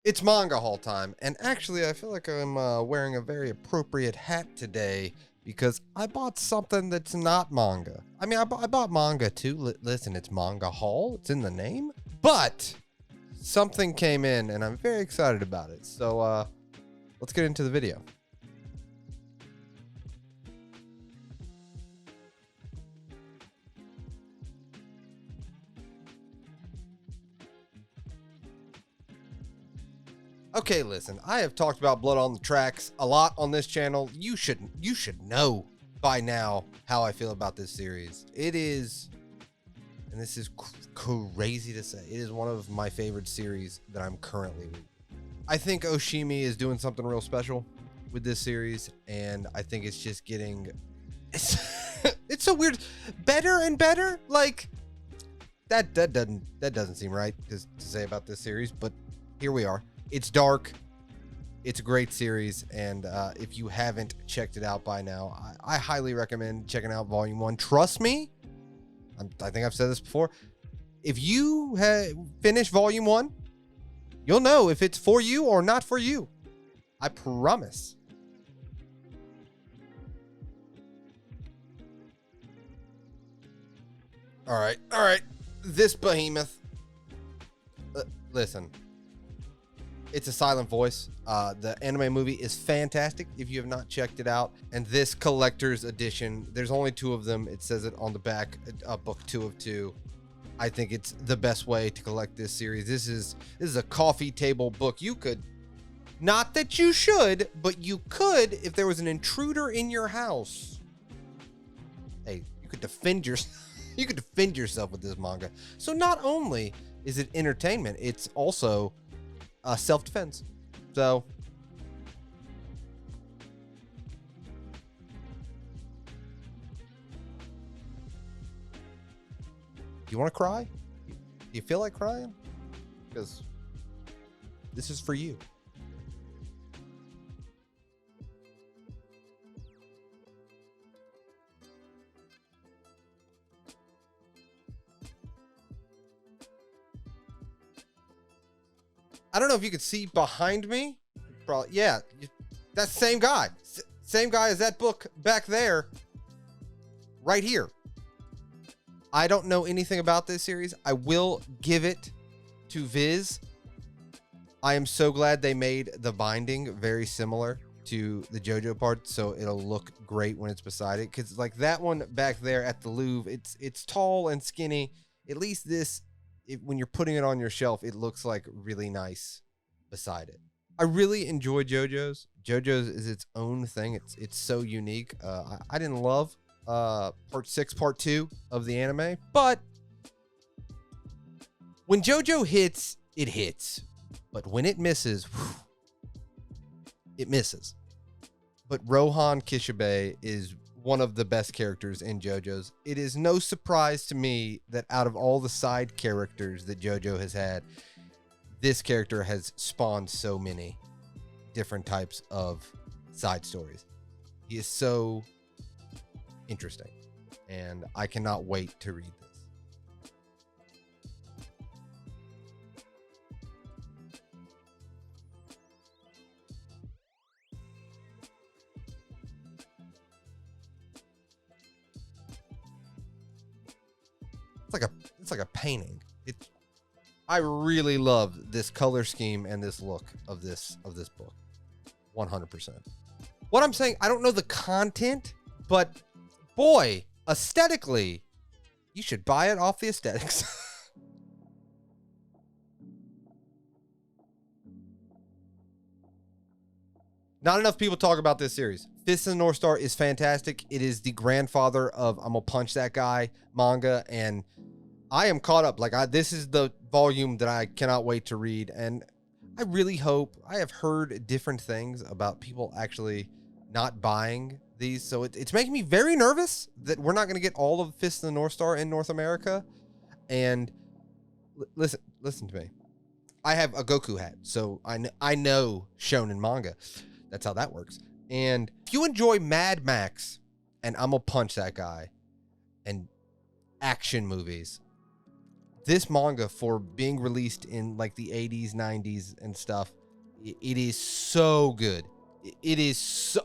It's manga haul time, and actually I feel like I'm wearing a very appropriate hat today because I bought something that's not manga. I mean, I bought manga too. Listen, it's manga haul. It's in the name. But something came in, and I'm very excited about it. So let's get into the video. Okay, listen, I have talked about Blood on the Tracks a lot on this channel. You should know by now how I feel about this series. It is, and this is crazy to say, it is one of my favorite series that I'm currently reading. I think Oshimi is doing something real special with this series, and I think it's just getting, it's so weird, better and better. Like that doesn't seem right to say about this series, but here we are. It's dark. It's a great series, and if you haven't checked it out by now, I highly recommend checking out Volume 1. Trust me, I think I've said this before. If you finish Volume 1, you'll know if it's for you or not for you. I promise. All right. This behemoth. Listen. It's a silent voice. The anime movie is fantastic if you have not checked it out. And this collector's edition, there's only 2 of them. It says it on the back, book 2 of 2. I think it's the best way to collect this series. This is a coffee table book. You could, not that you should, but you could if there was an intruder in your house. Hey, you could defend you could defend yourself with this manga. So not only is it entertainment, it's also self-defense. So you want to cry? Do you feel like crying? Because this is for you. I don't know if you could see behind me. Probably, yeah, that same guy. Same guy as that book back there. Right here. I don't know anything about this series. I will give it to Viz. I am so glad they made the binding very similar to the JoJo part, so it'll look great when it's beside it. Because like that one back there at the Louvre, it's tall and skinny. At least this, when you're putting it on your shelf, it looks like really nice beside it. I really enjoy JoJo's. JoJo's is its own thing. It's so unique. I didn't love part 6, part 2 of the anime, but when JoJo hits, it hits. But when it misses, whew, it misses. But Rohan Kishibe is one of the best characters in JoJo's. It is no surprise to me that out of all the side characters that JoJo has had, this character has spawned so many different types of side stories. He is so interesting, and I cannot wait to read this. It's like a painting. I really love this color scheme and this look of this book. 100%. What I'm saying, I don't know the content, but boy, aesthetically, you should buy it off the aesthetics. Not enough people talk about this series. Fist of the North Star is fantastic. It is the grandfather of I'm Gonna Punch That Guy manga, and I am caught up. Like, this is the volume that I cannot wait to read, and I really hope. I have heard different things about people actually not buying these, so it's making me very nervous that we're not going to get all of Fist of the North Star in North America. And listen to me. I have a Goku hat, so I know shonen manga. That's how that works. And if you enjoy Mad Max and I'm Gonna Punch That Guy and action movies, this manga, for being released in like the 80s, 90s and stuff, it is so good. It is so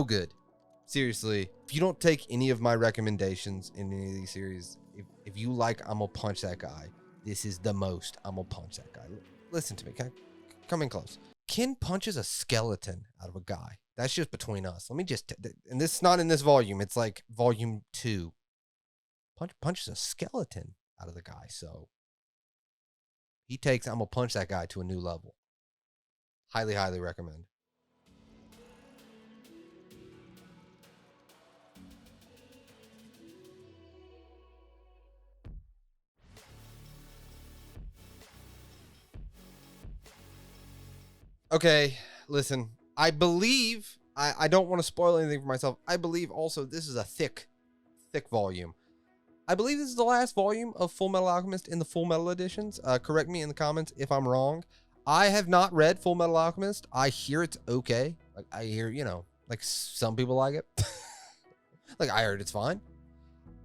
good. Seriously, if you don't take any of my recommendations in any of these series, if you like I'm gonna punch that guy, this is the most I'm gonna punch that guy. Listen to me. Come in close. Ken punches a skeleton out of a guy. That's just between us. Let me just, and this is not in this volume. It's like volume 2. Punches a skeleton out of the guy. So he takes, I'm gonna punch that guy to a new level. Highly, highly recommend. Okay, listen. I believe, I don't want to spoil anything for myself. I believe also this is a thick volume. I believe this is the last volume of FullMetal Alchemist in the FullMetal editions. Correct me in the comments if I'm wrong. I have not read FullMetal Alchemist. I hear it's okay. Like, I hear, you know, like some people like it. Like, I heard it's fine.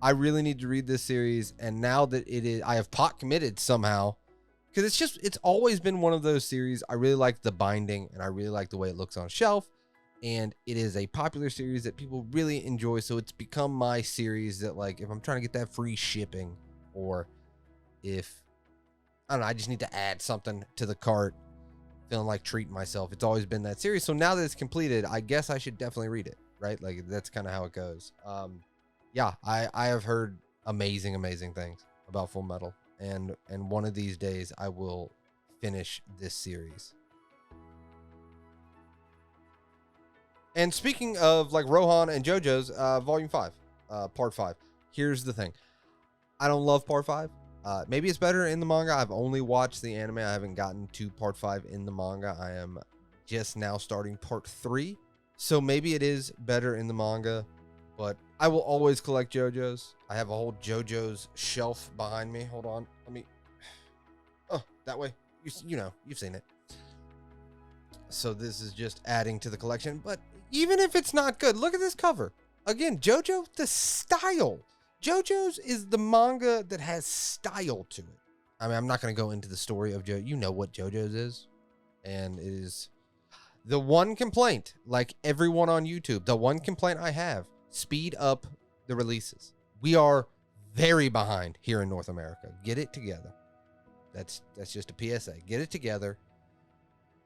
I really need to read this series. And now that it is, I have pot committed somehow. Because it's always been one of those series. I really like the binding and I really like the way it looks on a shelf. And it is a popular series that people really enjoy. So it's become my series that, like, if I'm trying to get that free shipping, or if, I don't know, I just need to add something to the cart, feeling like treating myself. It's always been that series. So now that it's completed, I guess I should definitely read it, right? Like, that's kind of how it goes. Yeah, I have heard amazing things about FullMetal. And one of these days I will finish this series. And speaking of like Rohan and JoJo's, volume 5, part 5. Here's the thing. I don't love part 5. Maybe it's better in the manga. I've only watched the anime. I haven't gotten to part 5 in the manga. I am just now starting part 3. So maybe it is better in the manga, but I will always collect JoJo's. I have a whole JoJo's shelf behind me. Hold on. Let me. Oh, that way. You know, you've seen it. So this is just adding to the collection. But even if it's not good, look at this cover. Again, JoJo, the style. JoJo's is the manga that has style to it. I mean, I'm not going to go into the story of JoJo. You know what JoJo's is. And it is the one complaint, like everyone on YouTube, the one complaint I have. Speed up the releases. We are very behind here in North America. Get it together. That's just a PSA. Get it together.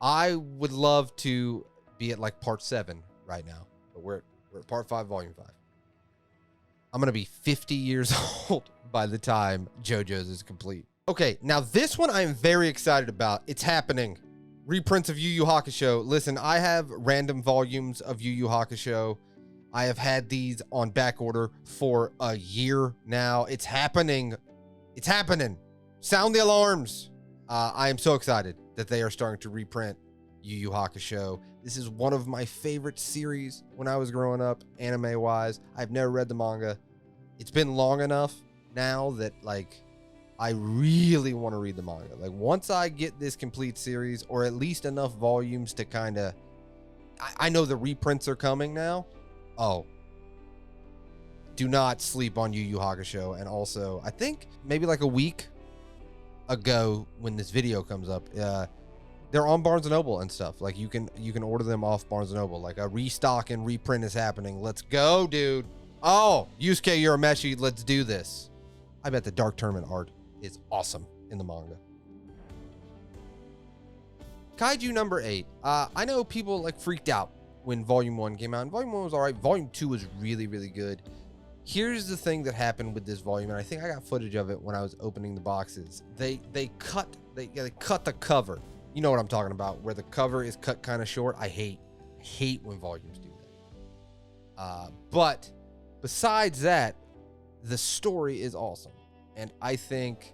I would love to be at like part 7 right now, but we're at part 5, volume 5. I'm gonna be 50 years old by the time JoJo's is complete. Okay, now this one I am very excited about. It's happening. Reprints of Yu Yu Hakusho. Listen, I have random volumes of Yu Yu Hakusho. I have had these on back order for a year now. It's happening. It's happening. Sound the alarms. I am so excited that they are starting to reprint Yu Yu Hakusho. This is one of my favorite series when I was growing up, anime-wise. I've never read the manga. It's been long enough now that, like, I really want to read the manga. Like, once I get this complete series, or at least enough volumes to kind of... I know the reprints are coming now. Oh, do not sleep on Yu Yu Hakusho. And also, I think maybe like a week ago when this video comes up, they're on Barnes & Noble and stuff. Like, you can order them off Barnes & Noble. Like, a restock and reprint is happening. Let's go, dude. Oh, Yusuke Urameshi, let's do this. I bet the Dark Tournament art is awesome in the manga. Kaiju number 8. I know people like freaked out when volume 1 came out, and volume 1 was all right. Volume 2 was really good. Here's the thing that happened with this volume, and I think I got footage of it when I was opening the boxes. They cut the cover. You know what I'm talking about, where the cover is cut kind of short. I hate when volumes do that. But besides that, the story is awesome, and I think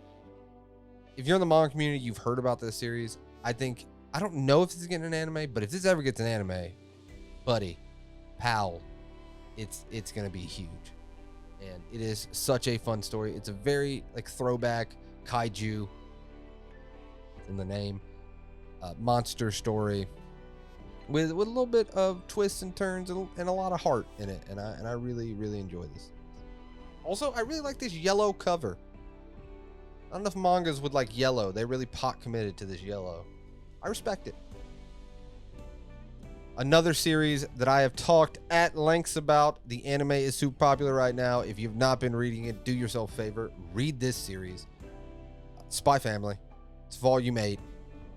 if you're in the manga community, you've heard about this series. I don't know if this is getting an anime, but if this ever gets an anime, buddy, pal, it's gonna be huge. And it is such a fun story. It's a very like throwback kaiju in the name, monster story with a little bit of twists and turns and a lot of heart in it. And I really enjoy this. Also, I really like this yellow cover. Not enough mangas with like yellow. They really pot committed to this yellow. I respect it. Another series that I have talked at lengths about. The anime is super popular right now. If you've not been reading it, do yourself a favor. Read this series. Spy Family. It's volume 8.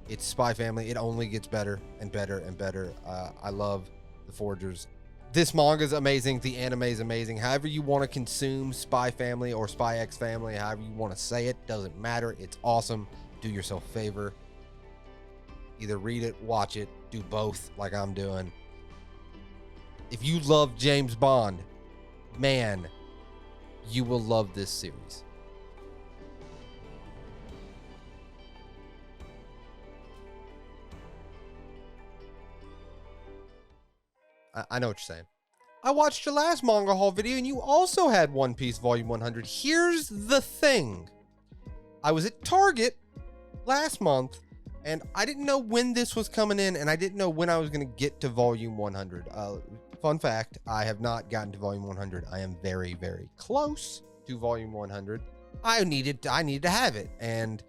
It's Spy Family. It only gets better and better and better. I love the Forgers. This manga is amazing. The anime is amazing. However you want to consume Spy Family or Spy X Family, however you want to say it, doesn't matter. It's awesome. Do yourself a favor. Either read it, watch it, do both like I'm doing. If you love James Bond, man, you will love this series. I know what you're saying. I watched your last manga haul video and you also had One Piece Volume 100. Here's the thing. I was at Target last month and I didn't know when this was coming in and I didn't know when I was going to get to Volume 100. Fun fact, I have not gotten to Volume 100. I am very, very close to Volume 100. I needed to have it. And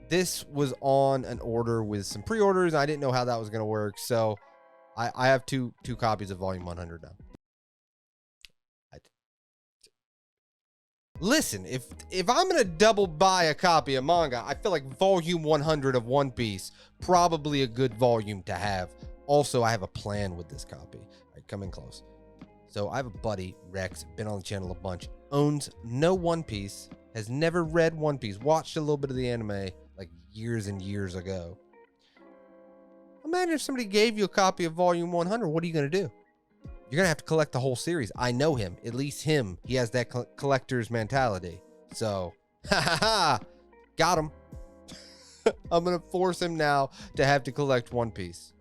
this was on an order with some pre-orders. I didn't know how that was going to work. So I have two copies of Volume 100 now. Listen, if I'm gonna double buy a copy of manga, I feel like Volume 100 of One Piece probably a good volume to have. Also, I have a plan with this copy. All right, coming close. So I have a buddy, Rex, been on the channel a bunch, owns no One Piece, has never read One Piece, watched a little bit of the anime like years and years ago. Imagine if somebody gave you a copy of Volume 100. What are you gonna do? You're gonna have to collect the whole series. I know him. At least him. He has that collector's mentality. So, got him. I'm gonna force him now to have to collect One Piece.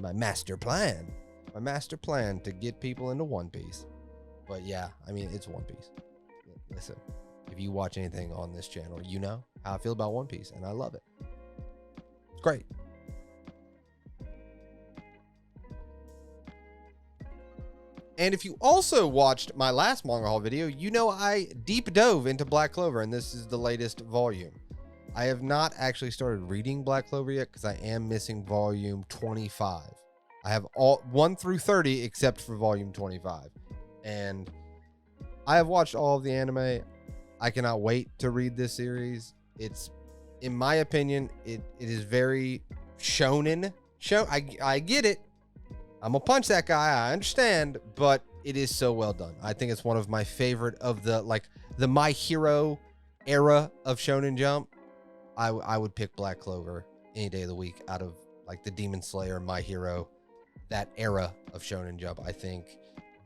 My master plan. My master plan to get people into One Piece. But yeah, I mean, it's One Piece. Listen, if you watch anything on this channel, you know how I feel about One Piece, and I love it. It's great. And if you also watched my last manga haul video, you know I deep dove into Black Clover, and this is the latest volume. I have not actually started reading Black Clover yet because I am missing volume 25. I have all 1 through 30 except for volume 25. And I have watched all of the anime. I cannot wait to read this series. It's, in my opinion, it is very shonen. I get it. I'm gonna punch that guy, I understand, but it is so well done. I think it's one of my favorite of the My Hero era of Shonen Jump. I would pick Black Clover any day of the week out of like the Demon Slayer, My Hero, that era of Shonen Jump. I think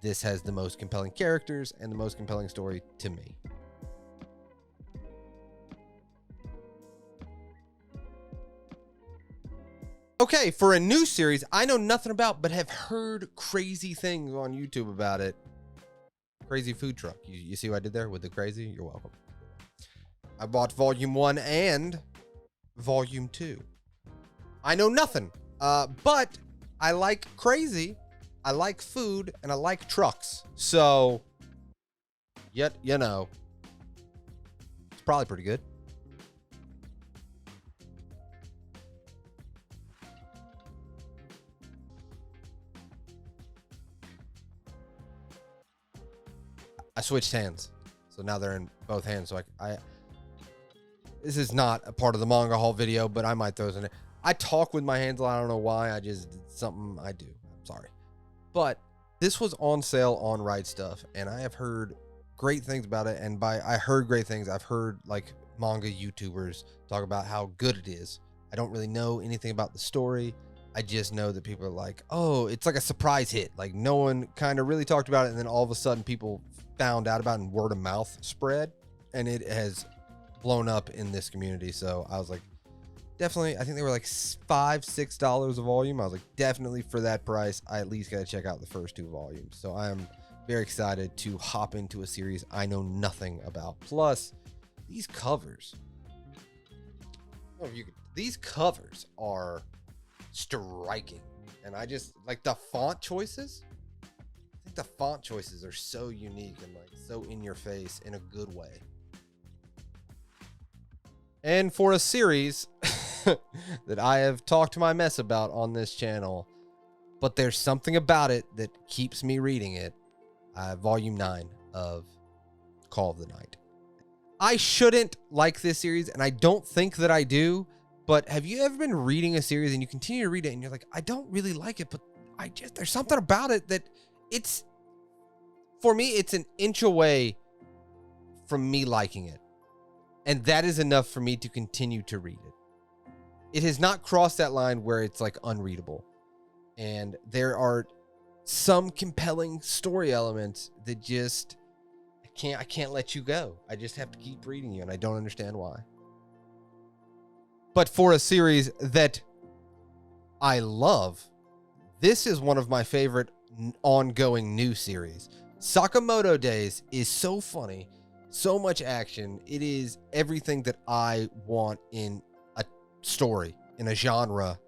this has the most compelling characters and the most compelling story to me. Okay, for a new series I know nothing about, but have heard crazy things on YouTube about it. Crazy Food Truck. You see what I did there with the crazy? You're welcome. I bought Volume 1 and Volume 2. I know nothing, but I like crazy, I like food, and I like trucks. So, you know, it's probably pretty good. I switched hands, so now they're in both hands. So this is not a part of the manga haul video, but I might throw this in it. I talk with my hands a lot. I don't know why. It's something I do. I'm sorry. But this was on sale on Right Stuff, and I have heard great things about it. And by I heard great things, I've heard like manga YouTubers talk about how good it is. I don't really know anything about the story. I just know that people are like, oh, it's like a surprise hit. Like no one kind of really talked about it, and then all of a sudden people found out about it and word of mouth spread, and it has blown up in this community. So I was like, definitely, I think they were like $5-6 a volume. I was like, definitely for that price, I at least got to check out the first 2 volumes. So I am very excited to hop into a series I know nothing about. Plus, these covers. These covers are striking, and I just like the font choices. I think the font choices are so unique and like so in your face in a good way. And for a series that I have talked my mess about on this channel, but there's something about it that keeps me reading it. Volume 9 of Call of the Night. I shouldn't like this series, and I don't think that I do, but have you ever been reading a series and you continue to read it and you're like, I don't really like it, but there's something about it that for me, it's an inch away from me liking it. And that is enough for me to continue to read it. It has not crossed that line where it's like unreadable. And there are some compelling story elements that just, I can't let you go. I just have to keep reading you, and I don't understand why. But for a series that I love, this is one of my favorite ongoing new series. Sakamoto Days is so funny, so much action. It is everything that I want in a story, in a genre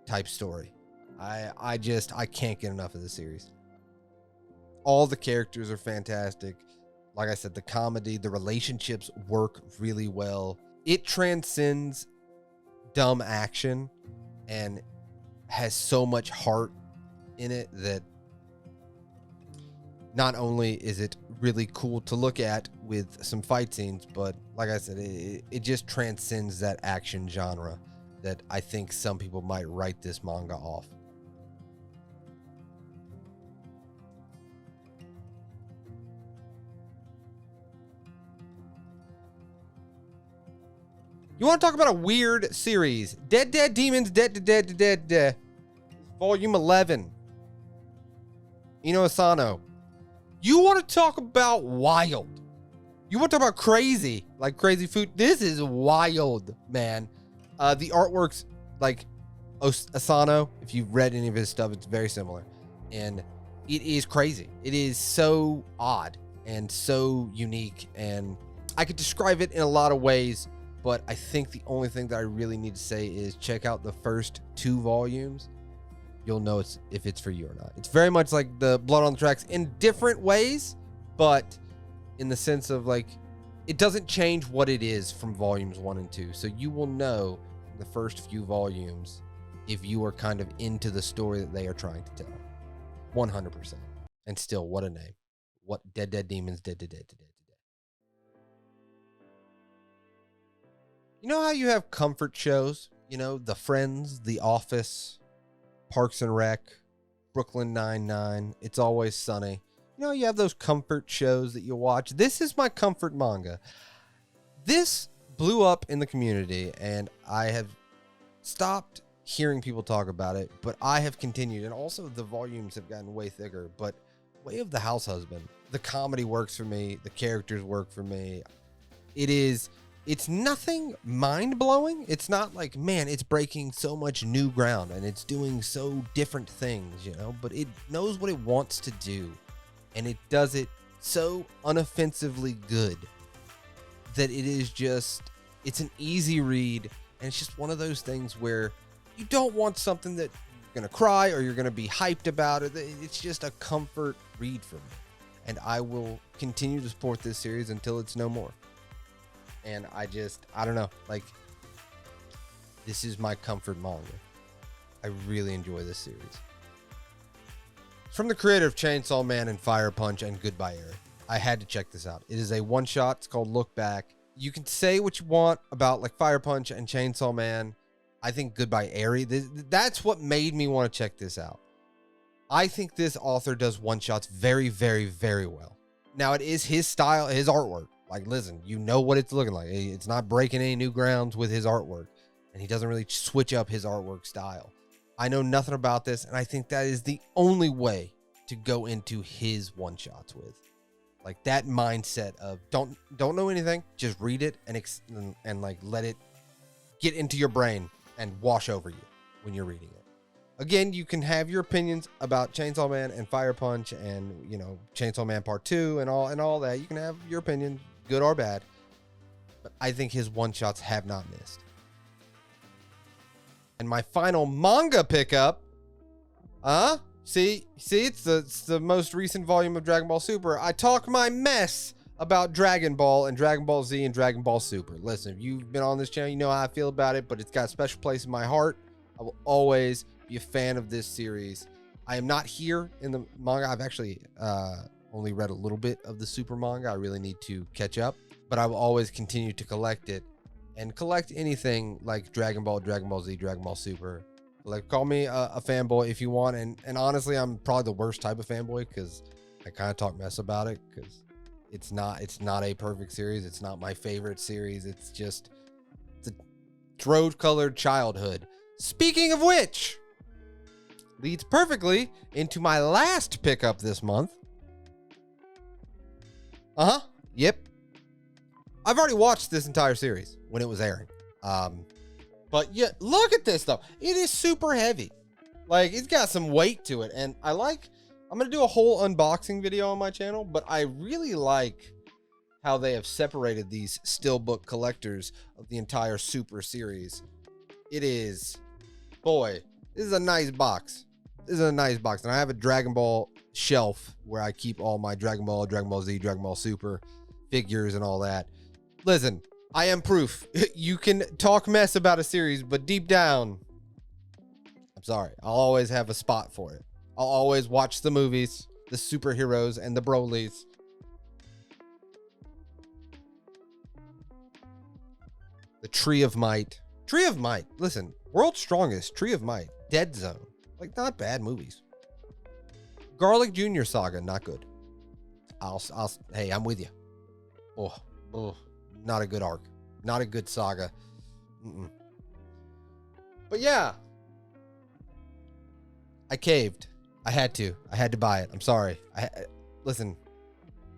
type story. I can't get enough of this series. All the characters are fantastic. Like I said, the comedy, the relationships work really well. It transcends dumb action and has so much heart in it that not only is it really cool to look at with some fight scenes, but like I said, it just transcends that action genre that I think some people might write this manga off. You want to talk about a weird series? Dead Demons, Dead. Volume 11. Ino Asano. You want to talk about wild. You want to talk about crazy, like crazy food. This is wild, man. The artwork's like Asano. If you've read any of his stuff, it's very similar. And it is crazy. It is so odd and so unique. And I could describe it in a lot of ways, but I think the only thing that I really need to say is check out the first 2 volumes. You'll know if it's for you or not. It's very much like the Blood on the Tracks in different ways, but in the sense of like, it doesn't change what it is from volumes 1 and 2. So you will know in the first few volumes if you are kind of into the story that they are trying to tell. 100%. And still, what a name. What Dead Demons, Dead. You know how you have comfort shows? You know, The Friends, The Office, Parks and Rec, Brooklyn Nine-Nine, It's Always Sunny. You know, you have those comfort shows that you watch. This is my comfort manga. This blew up in the community, and I have stopped hearing people talk about it, but I have continued, and also the volumes have gotten way thicker, but Way of the House Husband, the comedy works for me, the characters work for me. It's nothing mind-blowing. It's not like, man, it's breaking so much new ground and it's doing so different things, you know, but it knows what it wants to do and it does it so unoffensively good that it is just, it's an easy read, and it's just one of those things where you don't want something that you're going to cry or you're going to be hyped about it. It's just a comfort read for me, and I will continue to support this series until it's no more. And I don't know, like, this is my comfort manga. I really enjoy this series. It's from the creator of Chainsaw Man and Fire Punch and Goodbye Eri. I had to check this out. It is a one-shot. It's called Look Back. You can say what you want about like Fire Punch and Chainsaw Man. I think Goodbye Eri, that's what made me want to check this out. I think this author does one-shots very, very, very well. Now, it is his style, his artwork. Like, listen, you know what it's looking like. It's not breaking any new grounds with his artwork. And he doesn't really switch up his artwork style. I know nothing about this, and I think that is the only way to go into his one-shots with. Like, that mindset of don't know anything, just read it and like let it get into your brain and wash over you when you're reading it. Again, you can have your opinions about Chainsaw Man and Fire Punch and, you know, Chainsaw Man Part 2 and all that. You can have your opinion, good or bad. But I think his one-shots have not missed. And my final manga pickup, see, it's the most recent volume of Dragonball Super. I talk my mess about Dragon Ball and Dragon Ball Z and Dragon Ball Super. Listen, if you've been on this channel, you know how I feel about it, but it's got a special place in my heart. I will always be a fan of this series. I am not here in the manga. I've actually only read a little bit of the Super manga. I really need to catch up, but I will always continue to collect it and collect anything like Dragon Ball, Dragon Ball Z, Dragon Ball Super. Like, call me a fanboy if you want. And honestly, I'm probably the worst type of fanboy because I kind of talk mess about it because it's not a perfect series. It's not my favorite series. It's a rose-colored childhood. Speaking of which, leads perfectly into my last pickup this month. Yep. I've already watched this entire series when it was airing. But yeah, look at this though. It is super heavy. Like, it's got some weight to it. And I'm going to do a whole unboxing video on my channel, but I really like how they have separated these steelbook collectors of the entire Super series. It is, boy, this is a nice box. This is a nice box. And I have a Dragon Ball shelf where I keep all my Dragon Ball, Dragon Ball Z, Dragon Ball Super figures and all that. Listen, I am proof. You can talk mess about a series, but deep down, I'm sorry, I'll always have a spot for it. I'll always watch the movies, the superheroes, and the Brolys. The Tree of Might. Tree of Might. Listen, World's Strongest, Tree of Might, Dead Zone. Like, not bad movies. Garlic Jr. Saga, not good. Hey, I'm with you. Oh, not a good arc. Not a good saga. But yeah, I caved. I had to buy it. I'm sorry. Listen,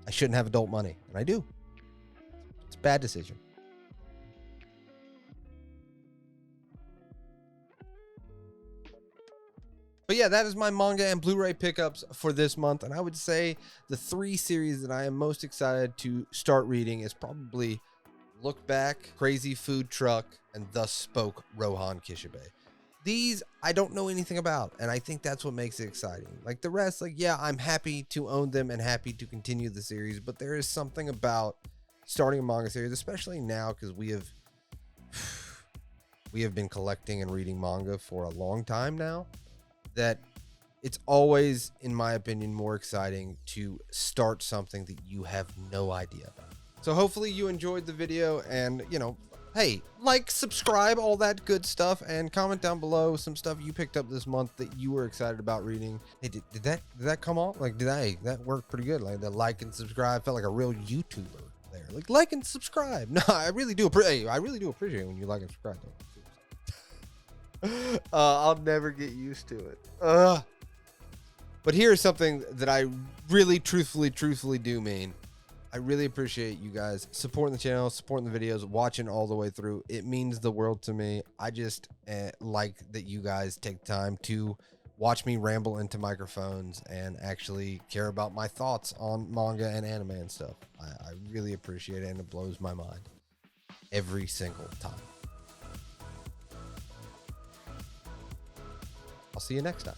I shouldn't have adult money, and I do. It's a bad decision. But yeah, that is my manga and Blu-ray pickups for this month. And I would say the 3 series that I am most excited to start reading is probably Look Back, Crazy Food Truck, and Thus Spoke Rohan Kishibe. These I don't know anything about, and I think that's what makes it exciting. Like the rest, like, yeah, I'm happy to own them and happy to continue the series, but there is something about starting a manga series, especially now because we have been collecting and reading manga for a long time now, that it's always, in my opinion, more exciting to start something that you have no idea about. So hopefully you enjoyed the video, and, you know, hey, like, subscribe, all that good stuff, and comment down below some stuff you picked up this month that you were excited about reading. Hey, did that come off? Like, that worked pretty good. Like, the like and subscribe felt like a real YouTuber there. Like and subscribe. No, I really do appreciate it when you like and subscribe, though. I'll never get used to it. But here's something that I really truthfully do mean. I really appreciate you guys supporting the channel, supporting the videos, watching all the way through. It means the world to me. I just like that you guys take time to watch me ramble into microphones and actually care about my thoughts on manga and anime and stuff. I really appreciate it, and it blows my mind every single time. I'll see you next time.